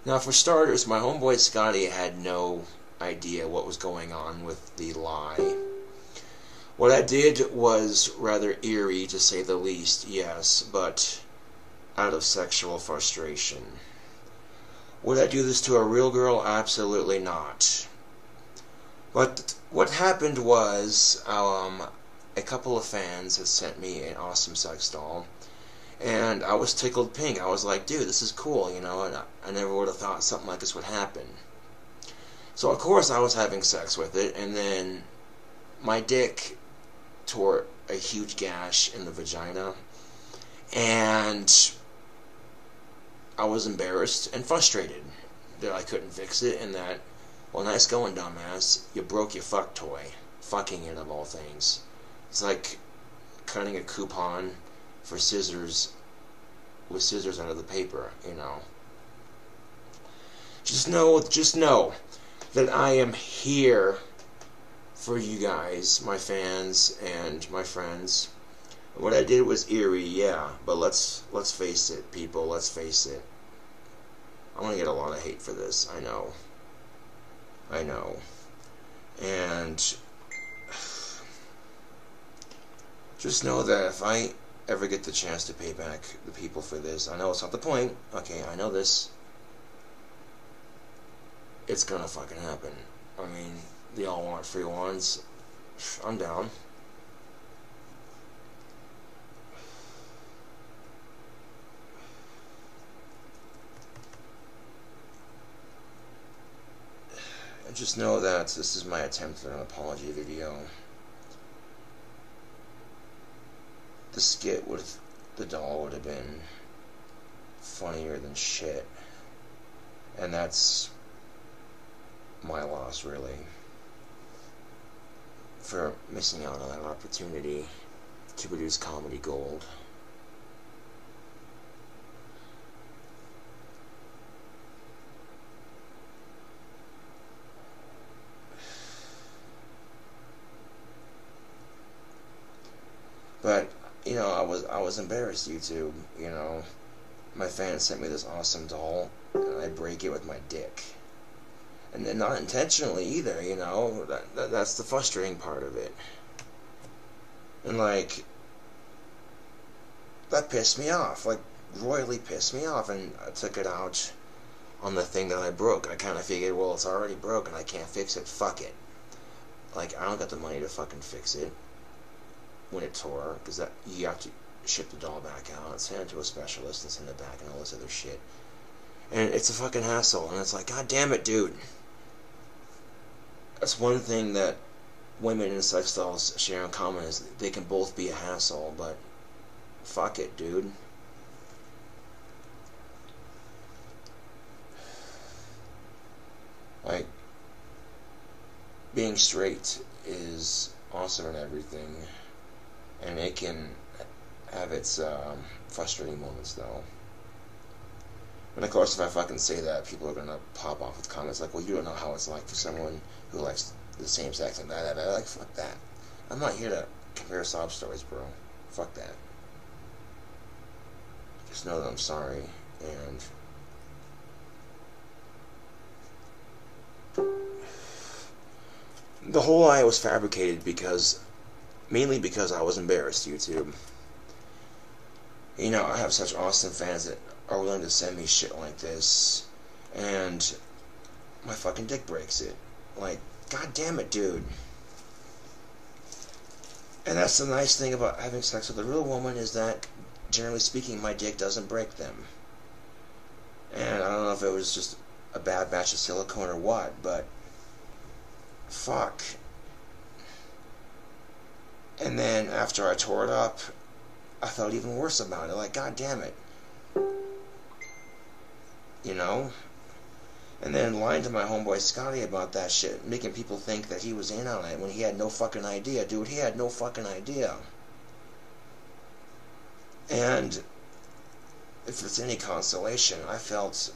Now, for starters, my homeboy Scotty had no idea what was going on with the lie. What I did was rather eerie, to say the least, yes, but out of sexual frustration. Would I do this to a real girl? Absolutely not. But what happened was, a couple of fans had sent me an awesome sex doll, and I was tickled pink. I was like, dude, this is cool, you know, and I never would have thought something like this would happen. So, of course, I was having sex with it, and then my dick tore a huge gash in the vagina, and I was embarrassed and frustrated that I couldn't fix it, and that, well, nice going, dumbass, you broke your fuck toy. Fucking it, of all things. It's like cutting a coupon for scissors with scissors out of the paper, you know. Just know that I am here for you guys, my fans and my friends. What I did was eerie, yeah, but let's face it, people, let's face it. I'm gonna get a lot of hate for this, I know. And just know that if I ever get the chance to pay back the people for this, I know it's not the point, okay, I know this, it's gonna fucking happen. I mean, they all want free ones. I'm down. And just know that this is my attempt at an apology video. The skit with the doll would have been funnier than shit. And that's my loss, really, for missing out on that opportunity to produce comedy gold. But, you know, I was embarrassed, YouTube, you know. My fans sent me this awesome doll, and I break it with my dick. And then not intentionally either, you know. That's the frustrating part of it. And, like, that pissed me off. Like, royally pissed me off. And I took it out on the thing that I broke. I kind of figured, well, it's already broken. I can't fix it. Fuck it. Like, I don't got the money to fucking fix it when it tore. Because you have to ship the doll back out, send it to a specialist, and send it back, and all this other shit. And it's a fucking hassle. And it's like, god damn it, dude. That's one thing that women and sex dolls share in common, is they can both be a hassle, but fuck it, dude. Like, being straight is awesome and everything, and it can have its frustrating moments, though. And of course, if I fucking say that, people are gonna pop off with comments like, well, you don't know how it's like for someone who likes the same sex and that. Like, fuck that. I'm not here to compare sob stories, bro. Fuck that. Just know that I'm sorry, and the whole lie was fabricated mainly because I was embarrassed, YouTube. You know, I have such awesome fans that are willing to send me shit like this, and my fucking dick breaks it. Like, god damn it, dude. And that's the nice thing about having sex with a real woman, is that, generally speaking, my dick doesn't break them. And I don't know if it was just a bad batch of silicone or what, but fuck. And then after I tore it up, I felt even worse about it. Like, god damn it. You know? And then lying to my homeboy Scotty about that shit, making people think that he was in on it when he had no fucking idea. Dude, he had no fucking idea. And if it's any consolation, I felt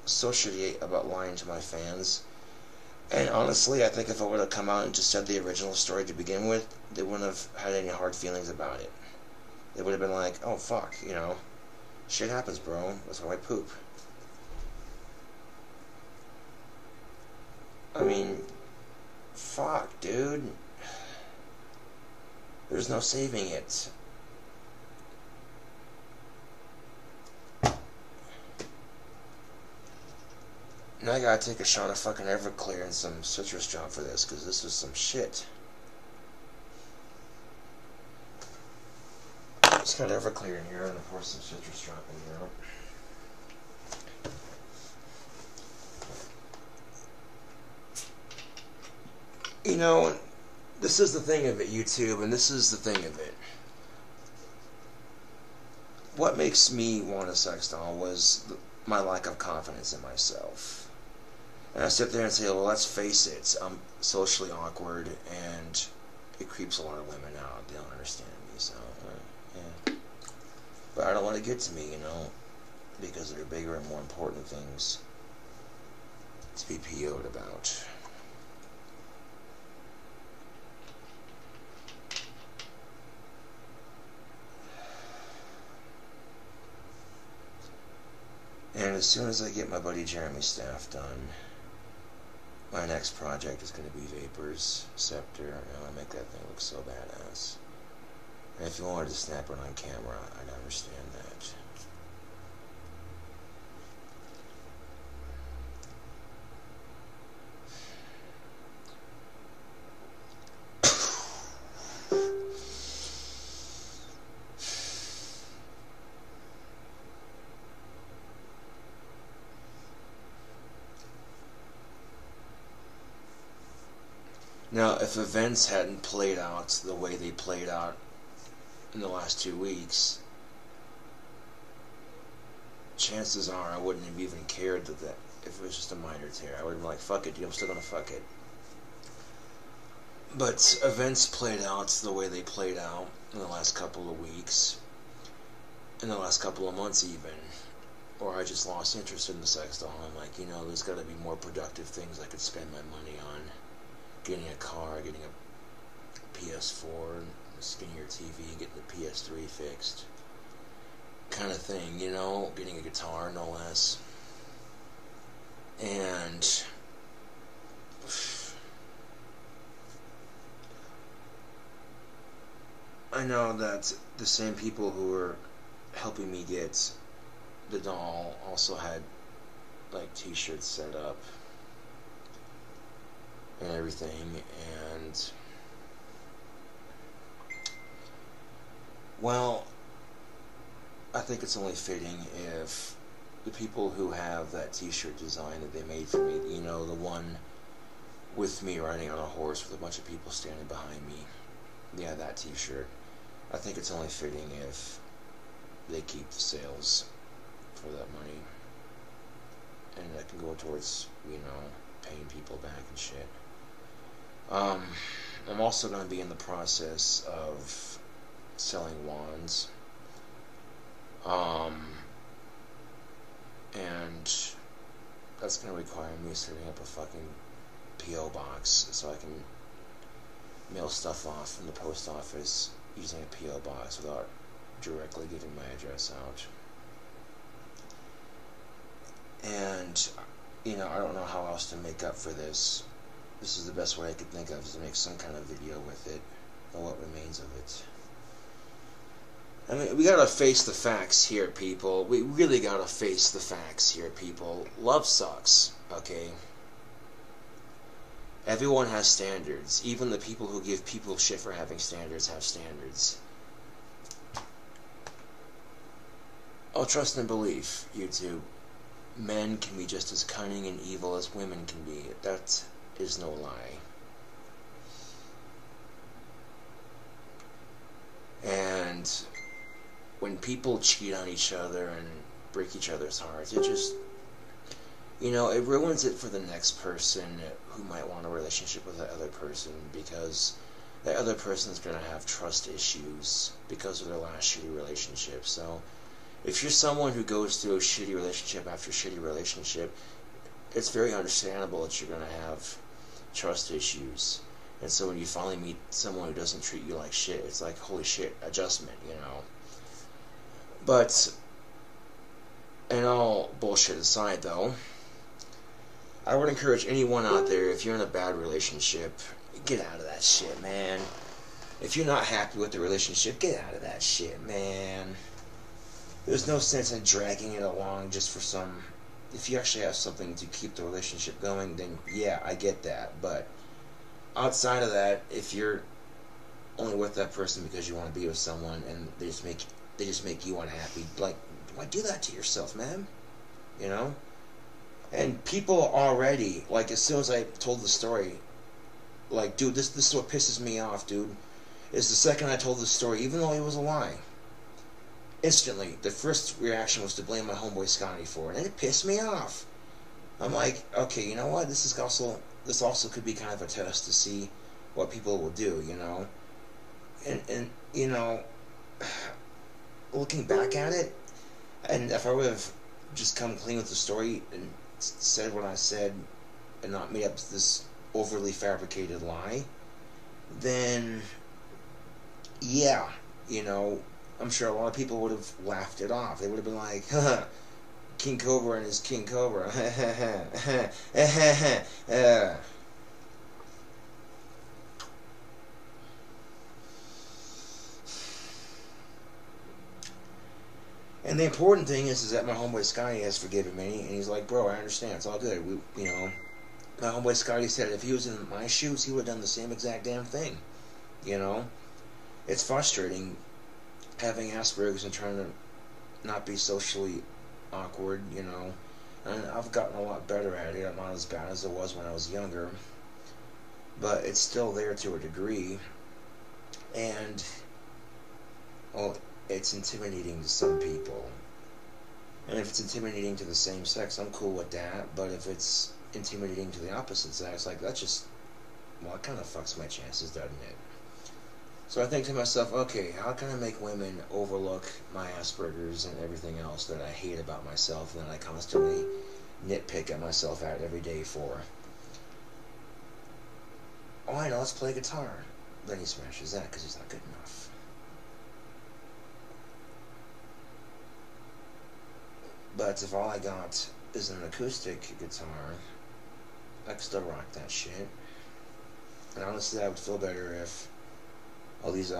so shitty about lying to my fans. And honestly, I think if I would have come out and just said the original story to begin with, they wouldn't have had any hard feelings about it. They would have been like, oh fuck, you know, shit happens, bro. That's how I poop. I mean, fuck, dude. There's no saving it. Now I gotta take a shot of fucking Everclear and some citrus drop for this, because this is some shit. Just got Everclear in here, and of course some citrus drop in here. You know, this is the thing of it, YouTube, and this is the thing of it. What makes me want a sex doll was my lack of confidence in myself. And I sit there and say, well, let's face it, I'm socially awkward, and it creeps a lot of women out. They don't understand me, so, yeah. But I don't want to get to me, you know, because there are bigger and more important things to be PO'd about. And as soon as I get my buddy Jeremy's staff done, my next project is going to be Vapor's Scepter, and I'll make that thing look so badass. And if you wanted to snap it on camera, I'd understand that. Now, if events hadn't played out the way they played out in the last 2 weeks, chances are I wouldn't have even cared that if it was just a minor tear. I would have been like, fuck it, dude, I'm still gonna fuck it. But events played out the way they played out in the last couple of weeks, in the last couple of months even, or I just lost interest in the sex doll. I'm like, you know, there's gotta be more productive things I could spend my money on. Getting a car, getting a PS4, a skinnier TV, getting the PS3 fixed, kind of thing, you know, getting a guitar, no less. And I know that the same people who were helping me get the doll also had like t-shirts set up and everything, and well, I think it's only fitting if the people who have that t-shirt design that they made for me, you know, the one with me riding on a horse with a bunch of people standing behind me, yeah, that t-shirt, I think it's only fitting if they keep the sales for that money, and that can go towards, you know, paying people back and shit. I'm also going to be in the process of selling wands. And that's going to require me setting up a fucking P.O. box so I can mail stuff off from the post office using a P.O. box without directly giving my address out. And, you know, I don't know how else to make up for this. This is the best way I could think of, is to make some kind of video with it, or what remains of it. I mean, we gotta face the facts here, people. We really gotta face the facts here, people. Love sucks, okay? Everyone has standards. Even the people who give people shit for having standards have standards. Oh, trust and belief, YouTube. Men can be just as cunning and evil as women can be. That is no lie. And when people cheat on each other and break each other's hearts, it just, you know, it ruins it for the next person who might want a relationship with that other person, because that other person is going to have trust issues because of their last shitty relationship. So if you're someone who goes through a shitty relationship after shitty relationship, it's very understandable that you're going to have trust issues. And so when you finally meet someone who doesn't treat you like shit, it's like, holy shit, adjustment, you know. But, and all bullshit aside though, I would encourage anyone out there, if you're in a bad relationship, get out of that shit, man. If you're not happy with the relationship, get out of that shit, man. There's no sense in dragging it along just for some... If you actually have something to keep the relationship going, then yeah, I get that. But outside of that, if you're only with that person because you want to be with someone and they just make you unhappy, like, why do that to yourself, man? You know? And people already, like, as soon as I told the story, like, dude, this is what pisses me off, dude. Is the second I told the story, even though it was a lie, instantly, the first reaction was to blame my homeboy Scotty for it, and it pissed me off. I'm like, okay, you know what? This also could be kind of a test to see what people will do, you know. And you know, looking back at it, and if I would have just come clean with the story and said what I said and not made up this overly fabricated lie, then yeah, you know, I'm sure a lot of people would have laughed it off. They would have been like, haha, King Cobra and his King Cobra. And the important thing is that my homeboy Scotty has forgiven me, and he's like, bro, I understand, it's all good. You know, my homeboy Scotty said if he was in my shoes, he would have done the same exact damn thing. You know, it's frustrating having Asperger's and trying to not be socially awkward, you know. And I've gotten a lot better at it. I'm not as bad as it was when I was younger, but it's still there to a degree. And well, it's intimidating to some people. And if it's intimidating to the same sex, I'm cool with that. But if it's intimidating to the opposite sex, like, that just, well, it kind of fucks my chances, doesn't it? So I think to myself, okay, how can I make women overlook my Asperger's and everything else that I hate about myself and that I constantly nitpick at myself at every day for? Oh, I know, let's play guitar. Then he smashes that because he's not good enough. But if all I got is an acoustic guitar, I could still rock that shit. And honestly, I would feel better if all these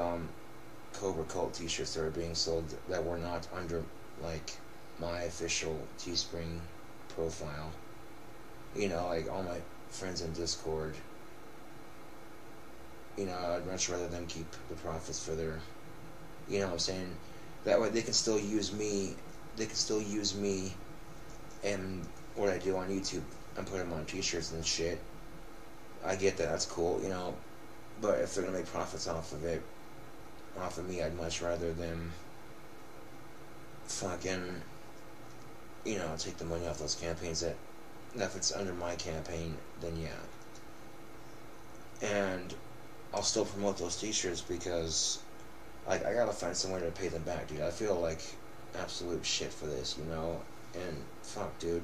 Cobra Cult t-shirts that are being sold that were not under, like, my official Teespring profile. You know, like, all my friends in Discord. You know, I'd much rather them keep the profits for their, you know what I'm saying? That way they can still use me. They can still use me and what I do on YouTube and put them on t-shirts and shit. I get that, that's cool, you know. But if they're gonna make profits off of it, off of me, I'd much rather them fucking, you know, take the money off those campaigns. That if it's under my campaign, then yeah. And I'll still promote those t-shirts because, like, I gotta find some way to pay them back, dude. I feel like absolute shit for this, you know. And fuck, dude,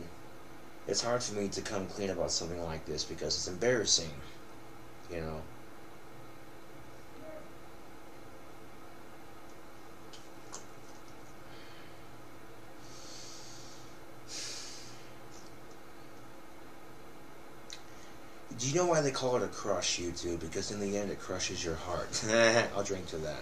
it's hard for me to come clean about something like this because it's embarrassing, you know. Do you know why they call it a crush, YouTube? Because in the end it crushes your heart. I'll drink to that.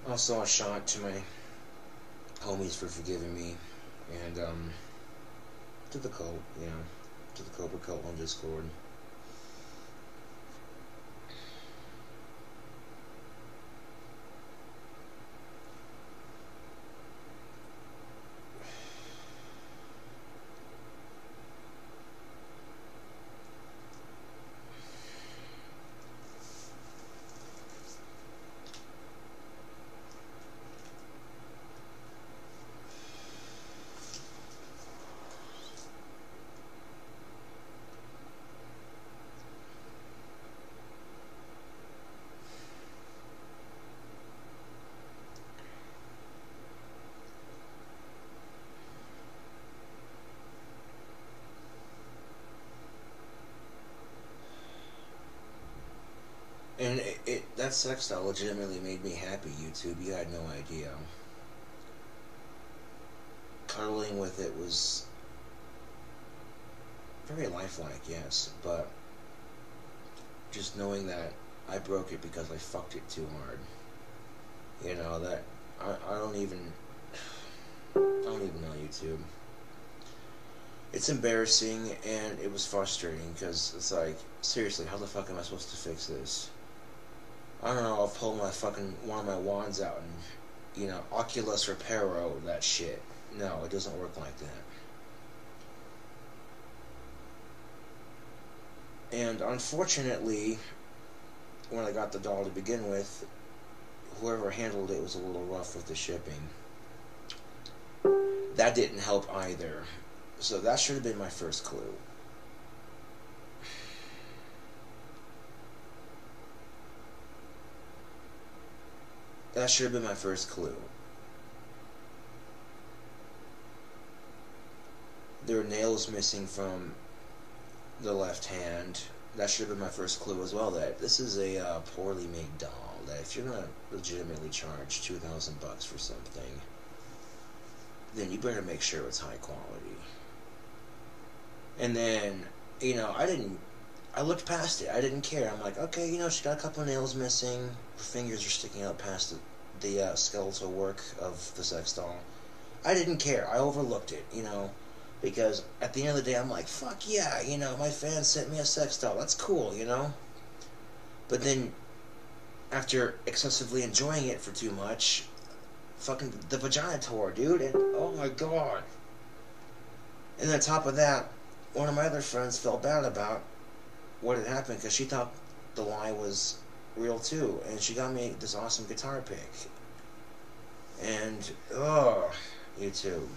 Also, a shot to my homies for forgiving me, and to the cult, you know, to the Cobra Cult on Discord. that sex doll legitimately made me happy, YouTube. You had no idea. Cuddling with it was very lifelike, yes, but just knowing that I broke it because I fucked it too hard. You know, that I don't even know, YouTube. It's embarrassing and it was frustrating because it's like, seriously, how the fuck am I supposed to fix this? I don't know, I'll pull my fucking one of my wands out and, you know, Oculus Reparo that shit. No, it doesn't work like that. And unfortunately, when I got the doll to begin with, whoever handled it was a little rough with the shipping. That didn't help either. So that should have been my first clue. That should have been my first clue. There were nails missing from the left hand. That should have been my first clue as well, that this is a poorly made doll. That if you're going to legitimately charge $2,000 for something, then you better make sure it's high quality. And then, you know, I looked past it. I didn't care. I'm like, okay, you know, she got a couple of nails missing. Her fingers are sticking out past the skeletal work of the sex doll. I didn't care. I overlooked it, you know, because at the end of the day, I'm like, fuck yeah, you know, my fans sent me a sex doll. That's cool, you know. But then, after excessively enjoying it for too much, fucking the vagina tore, dude, and oh my god. And on top of that, one of my other friends felt bad about what had happened because she thought the lie was real too, and she got me this awesome guitar pick. And oh, YouTube,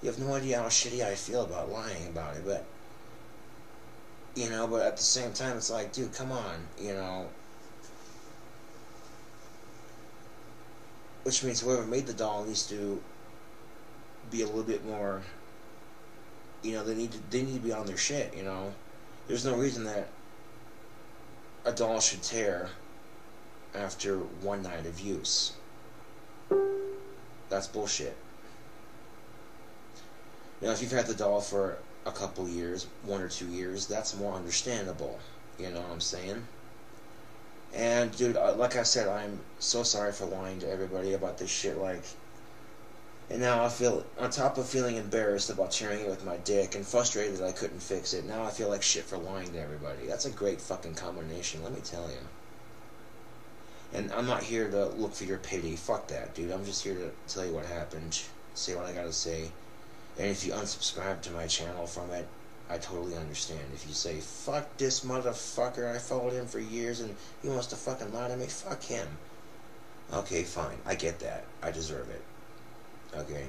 you have no idea how shitty I feel about lying about it, but you know, but at the same time, it's like, dude, come on, you know. Which means whoever made the doll needs to be a little bit more, you know, they need to be on their shit, you know. There's no reason that a doll should tear after one night of use. That's bullshit. Now, if you've had the doll for a couple years, 1 or 2 years, that's more understandable. You know what I'm saying? And, dude, like I said, I'm so sorry for lying to everybody about this shit, like. And now I feel, on top of feeling embarrassed about tearing it with my dick and frustrated that I couldn't fix it, now I feel like shit for lying to everybody. That's a great fucking combination, let me tell you. And I'm not here to look for your pity. Fuck that, dude. I'm just here to tell you what happened, say what I gotta say. And if you unsubscribe to my channel from it, I totally understand. If you say, fuck this motherfucker, I followed him for years and he wants to fucking lie to me, fuck him. Okay, fine. I get that. I deserve it. Okay.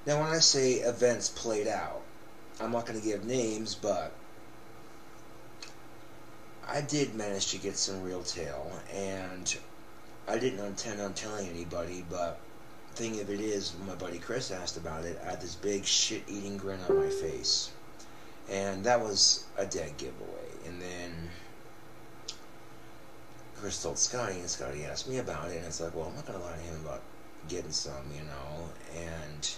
Now, when I say events played out, I'm not going to give names, but I did manage to get some real tail, and I didn't intend on telling anybody, but thing of it is, when my buddy Chris asked about it, I had this big shit-eating grin on my face, and that was a dead giveaway. And then Chris told Scotty, and Scotty asked me about it, and it's like, well, I'm not going to lie to him about getting some, you know, and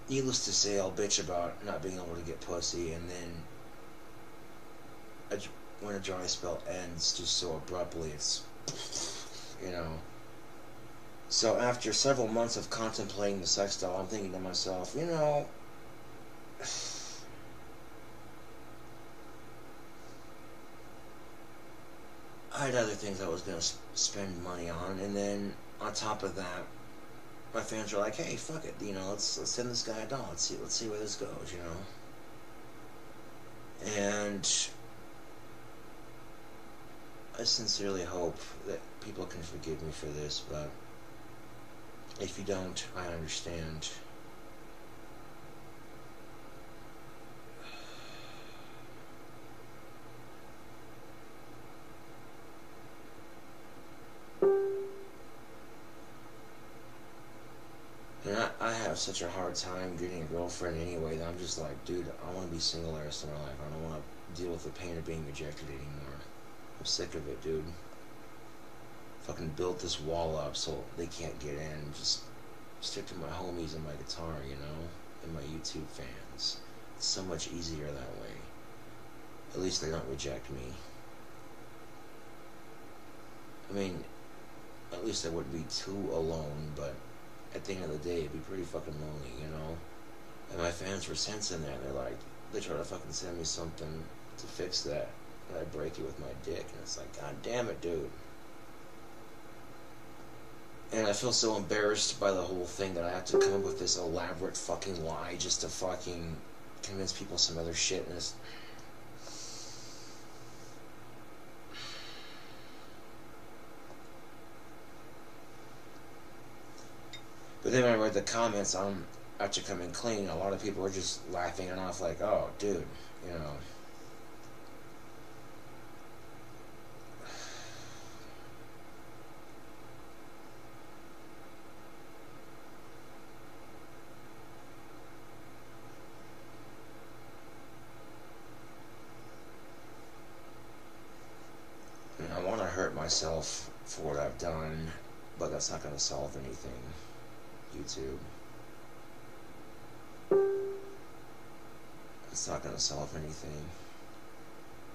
needless to say, I'll bitch about not being able to get pussy, and then when a dry spell ends just so abruptly, it's, you know. So after several months of contemplating the sex doll, I'm thinking to myself, you know, I had other things I was going to spend money on, and then on top of that, my fans were like, "Hey, fuck it, you know, let's send this guy a doll. Let's see where this goes, you know." And I sincerely hope that people can forgive me for this, but if you don't, I understand. And I have such a hard time getting a girlfriend anyway that I'm just like, dude, I want to be single the rest of my life. I don't want to deal with the pain of being rejected anymore. I'm sick of it, dude. Fucking built this wall up so they can't get in. Just stick to my homies and my guitar, you know, and my YouTube fans. It's so much easier that way. At least they don't reject me. I mean, at least I wouldn't be too alone, but at the end of the day, it'd be pretty fucking lonely, you know? And my fans were sensing that. They're like, they try to fucking send me something to fix that. And I break it with my dick. And it's like, God damn it, dude. And I feel so embarrassed by the whole thing that I have to come up with this elaborate fucking lie just to fucking convince people some other shit. And it's... But then when I read the comments on after coming clean, a lot of people were just laughing it off like, oh, dude, you know. And I want to hurt myself for what I've done, but that's not going to solve anything. YouTube. It's not going to solve anything.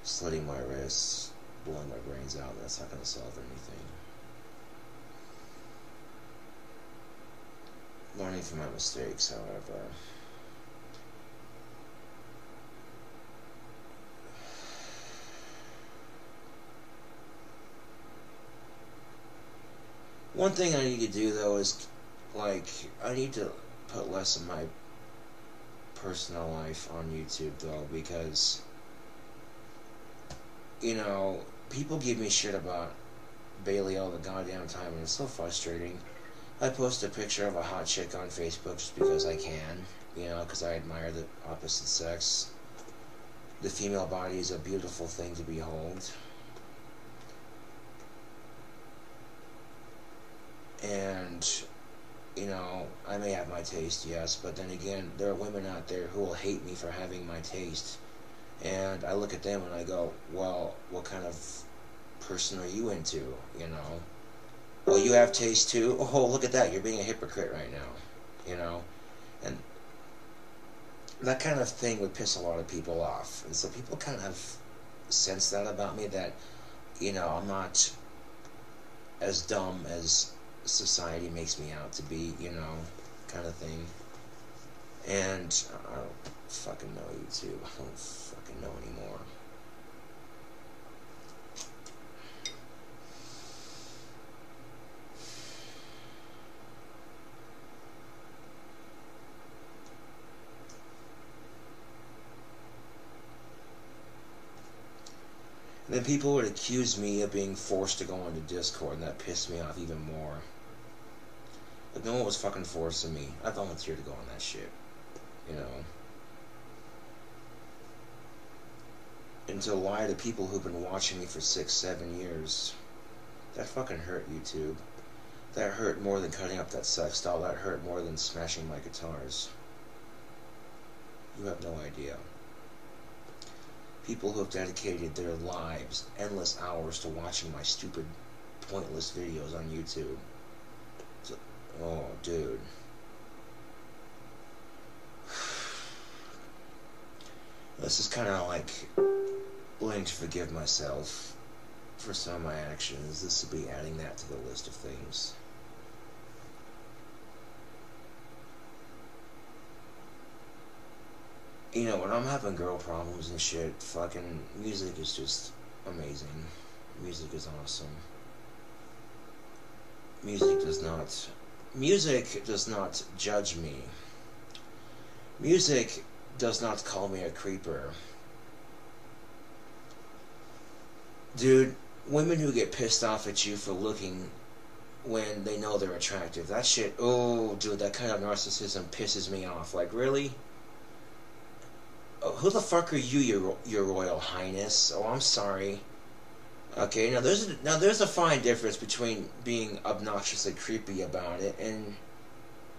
Slitting my wrists, blowing my brains out, that's not going to solve anything. Learning from my mistakes, however. One thing I need to do, though, is, like, I need to put less of my personal life on YouTube, though, because, you know, people give me shit about Bailey all the goddamn time, and it's so frustrating. I post a picture of a hot chick on Facebook just because I can, you know, because I admire the opposite sex. The female body is a beautiful thing to behold. And, you know, I may have my taste, yes, but then again, there are women out there who will hate me for having my taste. And I look at them and I go, well, what kind of person are you into, you know? Well, you have taste too? Oh, look at that, you're being a hypocrite right now, you know? And that kind of thing would piss a lot of people off. And so people kind of sense that about me, that, you know, I'm not as dumb as society makes me out to be, you know, kind of thing. And I don't fucking know YouTube. I don't fucking know anymore. And then people would accuse me of being forced to go onto Discord, and that pissed me off even more. Like, no one was fucking forcing me. I volunteered to go on that shit, you know. And to lie to people who've been watching me for 6, 7 years, that fucking hurt, YouTube. That hurt more than cutting up that sex doll. That hurt more than smashing my guitars. You have no idea. People who have dedicated their lives, endless hours, to watching my stupid, pointless videos on YouTube. So, oh, dude. This is kind of like willing to forgive myself for some of my actions. This would be adding that to the list of things. You know, when I'm having girl problems and shit, fucking music is just amazing. Music is awesome. Music does not judge me. Music does not call me a creeper. Dude, women who get pissed off at you for looking when they know they're attractive, that shit, oh, dude, that kind of narcissism pisses me off. Like, really? Oh, who the fuck are you, your Royal Highness? Oh, I'm sorry. Okay, now there's a fine difference between being obnoxiously creepy about it and,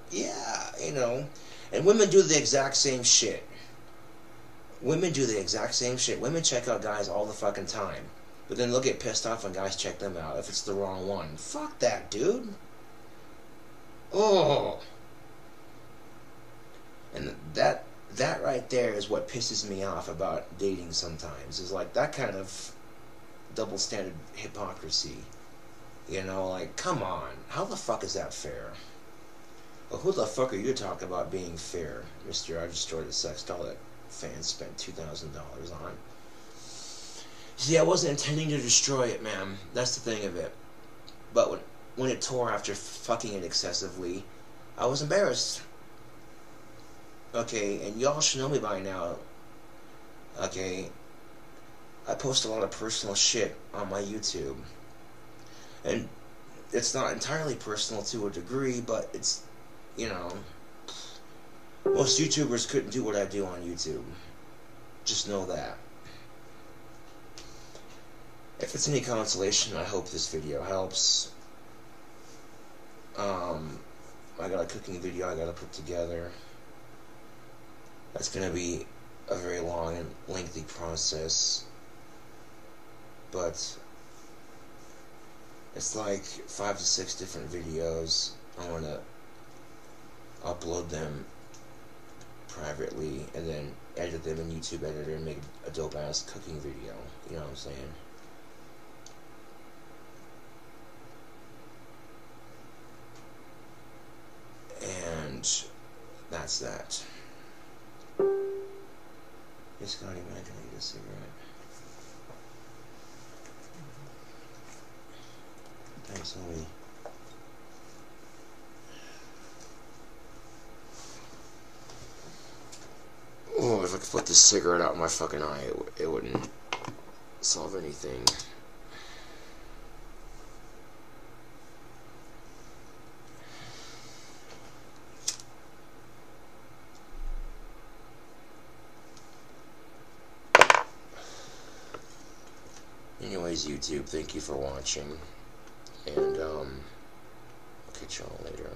yeah, you know, and women do the exact same shit. Women do the exact same shit. Women check out guys all the fucking time, but then they'll get pissed off when guys check them out if it's the wrong one. Fuck that, dude. Oh. And that right there is what pisses me off about dating sometimes, is like that kind of double standard hypocrisy. You know, like, come on, how the fuck is that fair? Well, who the fuck are you talking about being fair, Mr. I destroyed a sex doll that fans spent $2,000 on? See, I wasn't intending to destroy it, ma'am. That's the thing of it. But when it tore after fucking it excessively, I was embarrassed. Okay, and y'all should know me by now. Okay, I post a lot of personal shit on my YouTube. And it's not entirely personal to a degree, but it's, you know, most YouTubers couldn't do what I do on YouTube. Just know that. If it's any consolation, I hope this video helps. I got a cooking video I gotta put together. That's gonna be a very long and lengthy process. But it's like 5 to 6 different videos. I want to upload them privately and then edit them in YouTube Editor and make a dope ass cooking video. You know what I'm saying? And that's that. Hey Scotty, man, can I get a cigarette? Thanks, homie. Oh, if I could put this cigarette out in my fucking eye, it wouldn't solve anything. Anyways, YouTube, thank you for watching. And, I'll catch y'all later.